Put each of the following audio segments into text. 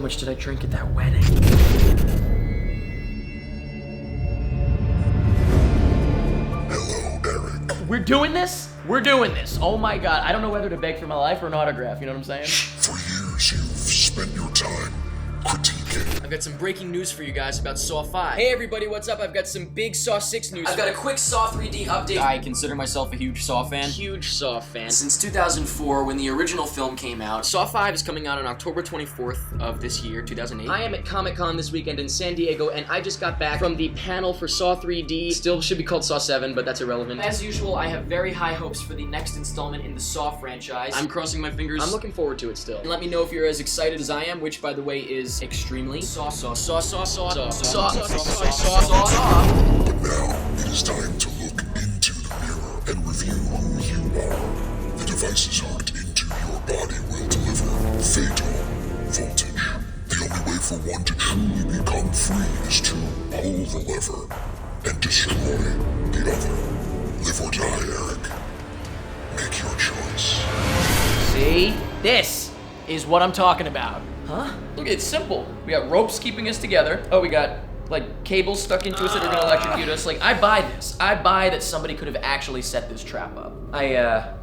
much did I drink at that wedding? Hello, Eric. We're doing this? We're doing this. Oh my god. I don't know whether to beg for my life or an autograph, you know what I'm saying? For years, you've spent your time critiquing. I've got some breaking news for you guys about Saw 5. Hey everybody, what's up? I've got some big Saw 6 news. I've got a quick Saw 3D update. I consider myself a huge Saw fan. Huge Saw fan. Since 2004, when the original film came out, Saw 5 is coming out on October 24th of this year, 2008. I am at Comic-Con this weekend in San Diego, and I just got back from the panel for Saw 3D. Still should be called Saw 7, but that's irrelevant. As usual, I have very high hopes for the next installment in the Saw franchise. I'm crossing my fingers. I'm looking forward to it still. And let me know if you're as excited as I am, which by the way is extremely Saw. But now it is time to look into the mirror and review who you are. The devices hooked into your body will deliver fatal voltage. The only way for one to truly become free is to pull the lever and destroy the other. Live or die, Eric. Make your choice. See? This is what I'm talking about. Huh? Look, it's simple. We got ropes keeping us together. Oh, we got, like, cables stuck into us that are gonna electrocute us. Like, I buy this. I buy that somebody could have actually set this trap up. I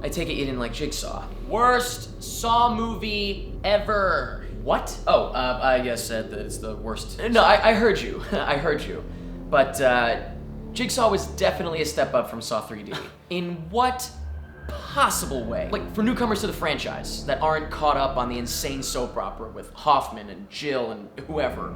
take it you didn't like Jigsaw. Worst Saw movie ever. What? Oh, I guess that it's the worst. No, I heard you. I heard you. But, Jigsaw was definitely a step up from Saw 3D. In what possible way? Like, for newcomers to the franchise that aren't caught up on the insane soap opera with Hoffman and Jill and whoever,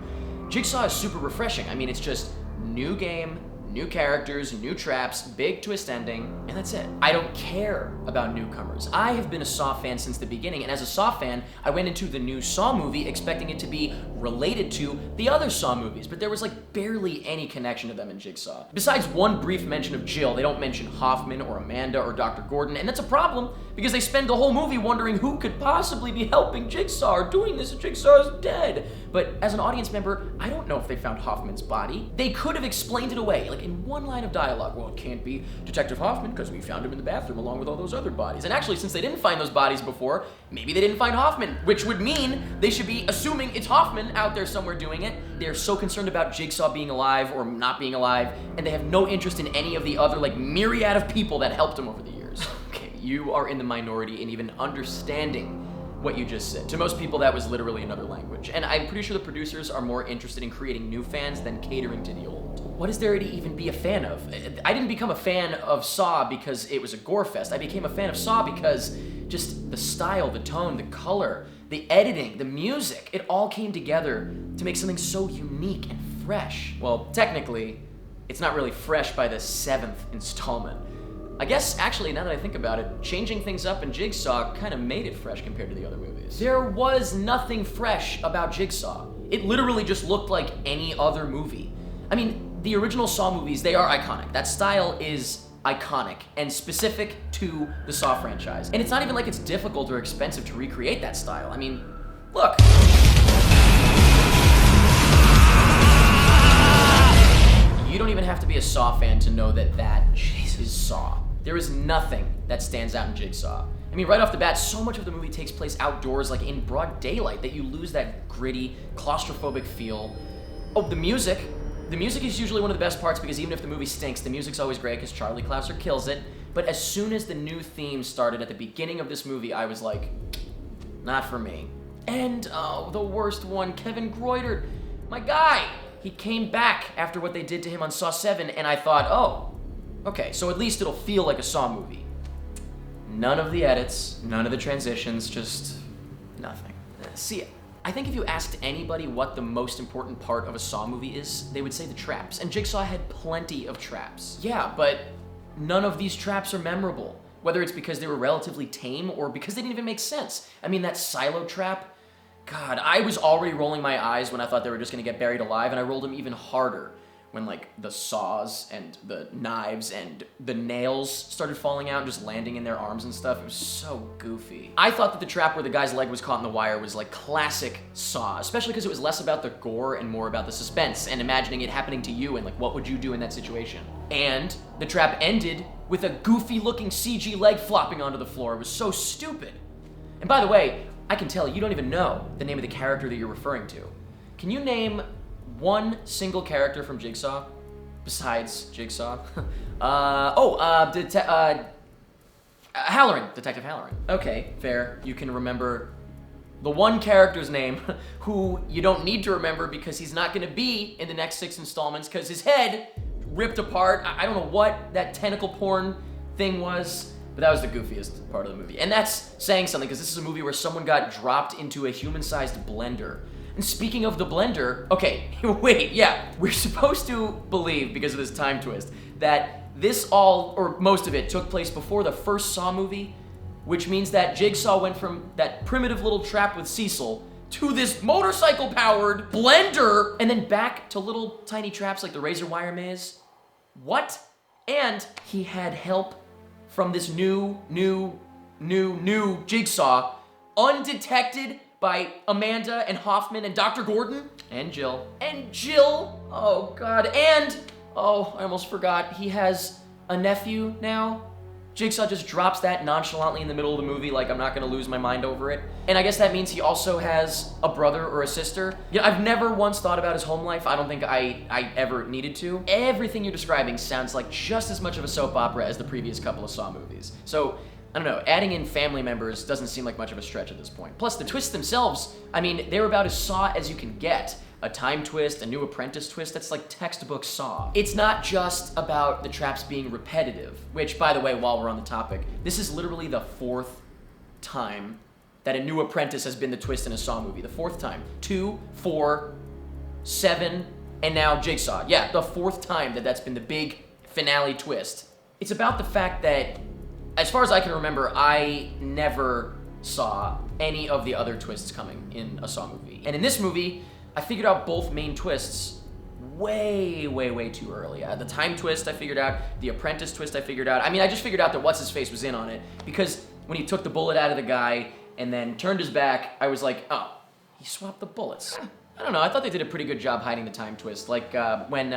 Jigsaw is super refreshing. I mean, it's just new game, new characters, new traps, big twist ending, and that's it. I don't care about newcomers. I have been a Saw fan since the beginning, and as a Saw fan, I went into the new Saw movie expecting it to be related to the other Saw movies, but there was like barely any connection to them in Jigsaw. Besides one brief mention of Jill, they don't mention Hoffman or Amanda or Dr. Gordon, and that's a problem because they spend the whole movie wondering who could possibly be helping Jigsaw or doing this if Jigsaw is dead. But as an audience member, I don't know if they found Hoffman's body. They could have explained it away, like in one line of dialogue. Well, it can't be Detective Hoffman because we found him in the bathroom along with all those other bodies. And actually, since they didn't find those bodies before, maybe they didn't find Hoffman, which would mean they should be assuming it's Hoffman out there somewhere doing it. They're so concerned about Jigsaw being alive or not being alive, and they have no interest in any of the other like myriad of people that helped him over the years. Okay, you are in the minority in even understanding what you just said. To most people, that was literally another language. And I'm pretty sure the producers are more interested in creating new fans than catering to the old. What is there to even be a fan of? I didn't become a fan of Saw because it was a gore fest. I became a fan of Saw because just the style, the tone, the color, the editing, the music, it all came together to make something so unique and fresh. Well, technically, it's not really fresh by the 7th installment. I guess, actually, now that I think about it, changing things up in Jigsaw kind of made it fresh compared to the other movies. There was nothing fresh about Jigsaw. It literally just looked like any other movie. I mean, the original Saw movies, they are iconic. That style is iconic and specific to the Saw franchise. And it's not even like it's difficult or expensive to recreate that style. I mean, look. You don't even have to be a Saw fan to know that that is Saw. There is nothing that stands out in Jigsaw. I mean, right off the bat, so much of the movie takes place outdoors, like in broad daylight, that you lose that gritty, claustrophobic feel. Oh, the music. The music is usually one of the best parts because even if the movie stinks, the music's always great because Charlie Clouser kills it. But as soon as the new theme started at the beginning of this movie, I was like, not for me. And, oh, the worst one, Kevin Groiter. My guy! He came back after what they did to him on Saw 7, and I thought, oh, okay, so at least it'll feel like a Saw movie. None of the edits, none of the transitions, just nothing. See, I think if you asked anybody what the most important part of a Saw movie is, they would say the traps, and Jigsaw had plenty of traps. Yeah, but none of these traps are memorable, whether it's because they were relatively tame or because they didn't even make sense. I mean, that silo trap, God, I was already rolling my eyes when I thought they were just gonna get buried alive, and I rolled them even harder when like the saws and the knives and the nails started falling out and just landing in their arms and stuff. It was so goofy. I thought that the trap where the guy's leg was caught in the wire was like classic Saw, especially because it was less about the gore and more about the suspense and imagining it happening to you and like what would you do in that situation. And the trap ended with a goofy looking CG leg flopping onto the floor. It was so stupid. And by the way, I can tell you don't even know the name of the character that you're referring to. Can you name one single character from Jigsaw besides Jigsaw? Halloran, Detective Halloran. Okay, fair. You can remember the one character's name who you don't need to remember because he's not going to be in the next 6 installments because his head ripped apart. I don't know what that tentacle porn thing was, but that was the goofiest part of the movie. And that's saying something because this is a movie where someone got dropped into a human-sized blender. And speaking of the blender, okay, wait, yeah, we're supposed to believe, because of this time twist, that this all, or most of it, took place before the first Saw movie, which means that Jigsaw went from that primitive little trap with Cecil to this motorcycle-powered blender, and then back to little tiny traps like the razor wire maze. What? And he had help from this new Jigsaw, undetected by Amanda and Hoffman and Dr. Gordon and Jill. Oh God, and I almost forgot, he has a nephew now. Jigsaw just drops that nonchalantly in the middle of the movie like I'm not gonna lose my mind over it. And I guess that means he also has a brother or a sister. Yeah, I've never once thought about his home life. I don't think I ever needed to. Everything you're describing sounds like just as much of a soap opera as the previous couple of Saw movies. So, I don't know, adding in family members doesn't seem like much of a stretch at this point. Plus, the twists themselves, I mean, they're about as Saw as you can get. A time twist, a new apprentice twist, that's like textbook Saw. It's not just about the traps being repetitive, which, by the way, while we're on the topic, this is literally the 4th time that a new apprentice has been the twist in a Saw movie. The 4th time. 2, 4, 7, and now Jigsaw. Yeah, the 4th time that's been the big finale twist. It's about the fact that, as far as I can remember, I never saw any of the other twists coming in a Saw movie. And in this movie, I figured out both main twists way too early. The time twist I figured out, the apprentice twist I figured out. I mean, I just figured out that What's-His-Face was in on it because when he took the bullet out of the guy and then turned his back, I was like, oh, he swapped the bullets. I don't know, I thought they did a pretty good job hiding the time twist. Like when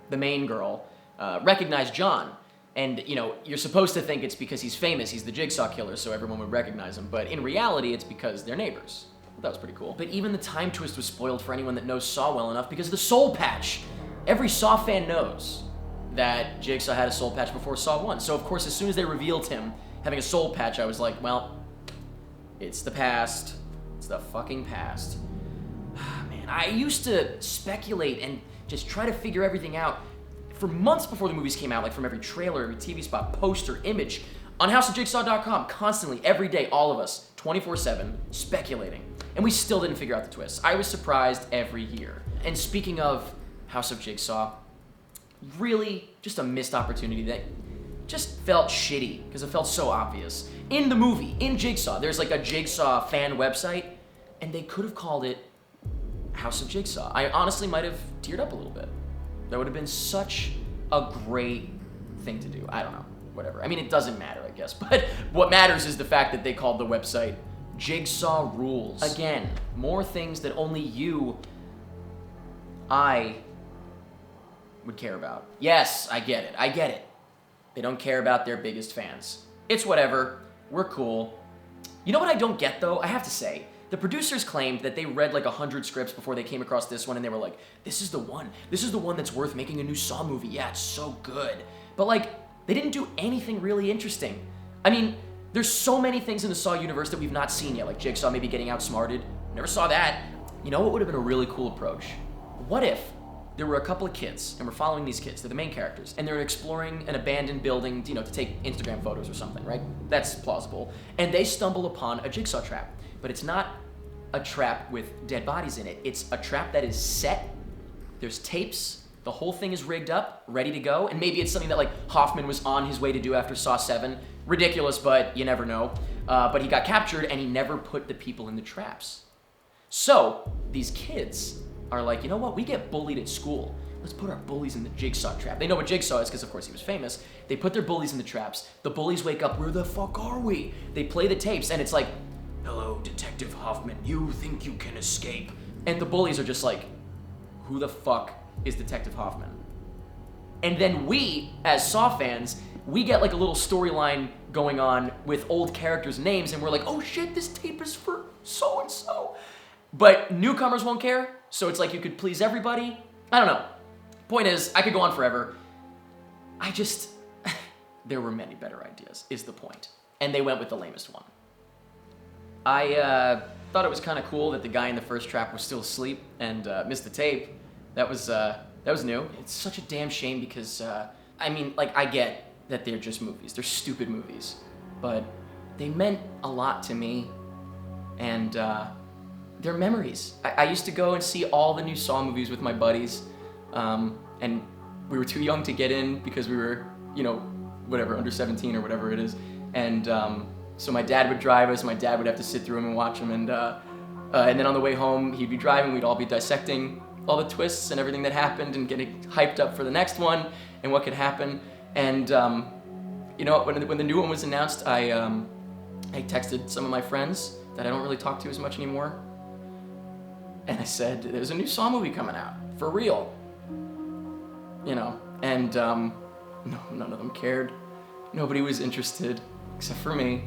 the main girl recognized John. And, you know, you're supposed to think it's because he's famous, he's the Jigsaw killer, so everyone would recognize him. But in reality, it's because they're neighbors. That was pretty cool. But even the time twist was spoiled for anyone that knows Saw well enough because of the soul patch. Every Saw fan knows that Jigsaw had a soul patch before Saw 1. So, of course, as soon as they revealed him having a soul patch, I was like, well, it's the past. It's the fucking past. Man, I used to speculate and just try to figure everything out for months before the movies came out, like from every trailer, every TV spot, poster, image, on houseofjigsaw.com, constantly, every day, all of us, 24/7, speculating. And we still didn't figure out the twists. I was surprised every year. And speaking of House of Jigsaw, really just a missed opportunity that just felt shitty because it felt so obvious. In the movie, in Jigsaw, there's like a Jigsaw fan website, and they could have called it House of Jigsaw. I honestly might have teared up a little bit. That would have been such a great thing to do. I don't know, whatever. I mean, it doesn't matter, I guess. But what matters is the fact that they called the website Jigsaw Rules. Again, more things that only I would care about. Yes, I get it. They don't care about their biggest fans. It's whatever. We're cool. You know what I don't get, though? I have to say, the producers claimed that they read like 100 scripts before they came across this one, and they were like, this is the one. This is the one that's worth making a new Saw movie. Yeah, it's so good. But like, they didn't do anything really interesting. I mean, there's so many things in the Saw universe that we've not seen yet, like Jigsaw maybe getting outsmarted. Never saw that. You know what would have been a really cool approach? What if there were a couple of kids, and we're following these kids, they're the main characters, and they're exploring an abandoned building, you know, to take Instagram photos or something, right? That's plausible. And they stumble upon a Jigsaw trap, but it's not a trap with dead bodies in it. It's a trap that is set, there's tapes, the whole thing is rigged up, ready to go, and maybe it's something that like Hoffman was on his way to do after Saw 7. Ridiculous, but you never know. But he got captured, and he never put the people in the traps. So, these kids are like, you know what, we get bullied at school. Let's put our bullies in the Jigsaw trap. They know what Jigsaw is, because of course he was famous. They put their bullies in the traps. The bullies wake up, where the fuck are we? They play the tapes, and it's like, hello, Detective Hoffman, you think you can escape? And the bullies are just like, who the fuck is Detective Hoffman? And then we, as Saw fans, we get like a little storyline going on with old characters' names, and we're like, oh shit, this tape is for so-and-so. But newcomers won't care, so it's like you could please everybody. I don't know. Point is, I could go on forever. There were many better ideas, is the point. And they went with the lamest one. I thought it was kind of cool that the guy in the first trap was still asleep and missed the tape. That was new. It's such a damn shame because, I get that they're just movies. They're stupid movies. But they meant a lot to me. And they're memories. I used to go and see all the new Saw movies with my buddies. And we were too young to get in because we were, under 17 or whatever it is. And so my dad would drive us, my dad would have to sit through them and watch them, and then on the way home, he'd be driving, we'd all be dissecting all the twists and everything that happened and getting hyped up for the next one and what could happen. And when the new one was announced, I texted some of my friends that I don't really talk to as much anymore. And I said, there's a new Saw movie coming out, for real. And no, none of them cared. Nobody was interested, except for me.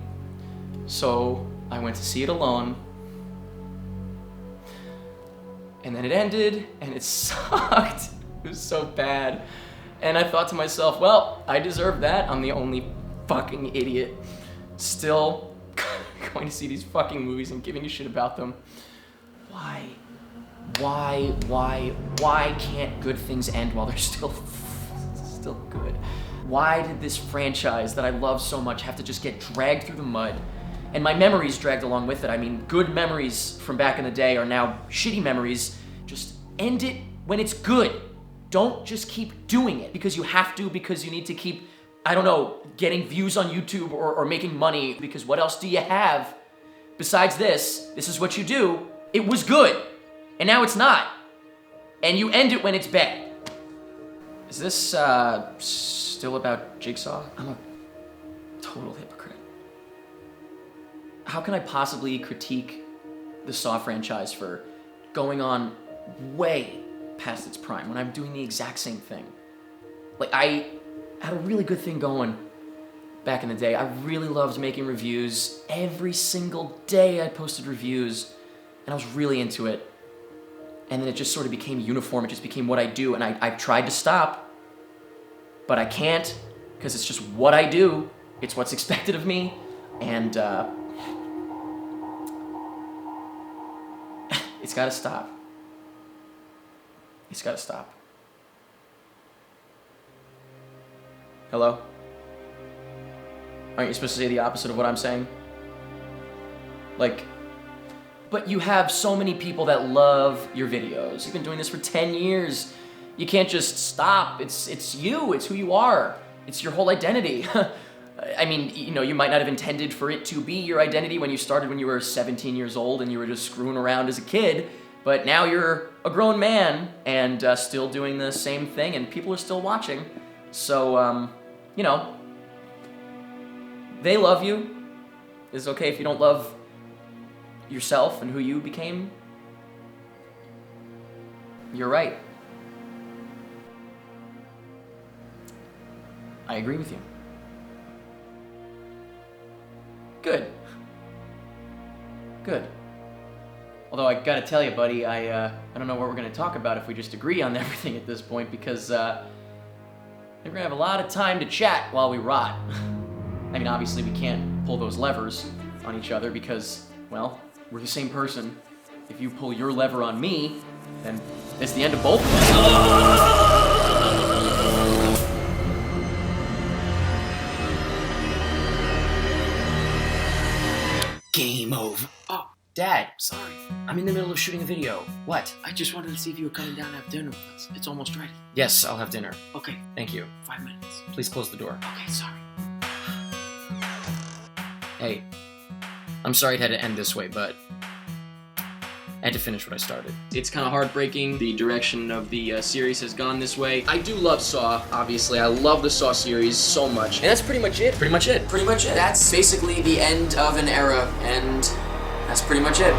So I went to see it alone. And then it ended, and it sucked. It was so bad. And I thought to myself, well, I deserve that. I'm the only fucking idiot still going to see these fucking movies and giving a shit about them. Why can't good things end while they're still good? Why did this franchise that I love so much have to just get dragged through the mud? And my memories dragged along with it. I mean, good memories from back in the day are now shitty memories. Just end it when it's good. Don't just keep doing it because you have to, because you need to keep, getting views on YouTube or making money, because what else do you have besides this? This is what you do. It was good, and now it's not. And you end it when it's bad. Is this still about Jigsaw? I'm a total hypocrite. How can I possibly critique the Saw franchise for going on way past its prime when I'm doing the exact same thing? Like, I had a really good thing going back in the day. I really loved making reviews. Every single day I posted reviews, and I was really into it. And then it just sort of became uniform. It just became what I do, and I've tried to stop, but I can't, because it's just what I do. It's what's expected of me, and it's gotta stop. It's gotta stop. Hello? Aren't you supposed to say the opposite of what I'm saying? But you have so many people that love your videos. You've been doing this for 10 years. You can't just stop. It's you. It's who you are. It's your whole identity. I mean, you might not have intended for it to be your identity when you started when you were 17 years old and you were just screwing around as a kid, but now you're a grown man and still doing the same thing, and people are still watching. So, they love you. It's okay if you don't love yourself and who you became. You're right. I agree with you. Good. Although I gotta tell you, buddy, I don't know what we're gonna talk about if we just agree on everything at this point, because we're gonna have a lot of time to chat while we rot. I mean, obviously we can't pull those levers on each other because, well, we're the same person. If you pull your lever on me, then it's the end of both of us. Game over. Oh, Dad, sorry. I'm in the middle of shooting a video. What? I just wanted to see if you were coming down to have dinner with us. It's almost ready. Yes, I'll have dinner. Okay. Thank you. 5 minutes. Please close the door. Okay, sorry. Hey, I'm sorry it had to end this way, but I had to finish what I started. It's kind of heartbreaking. The direction of the series has gone this way. I do love Saw, obviously. I love the Saw series so much. And that's pretty much it. Pretty much it. That's basically the end of an era, and that's pretty much it.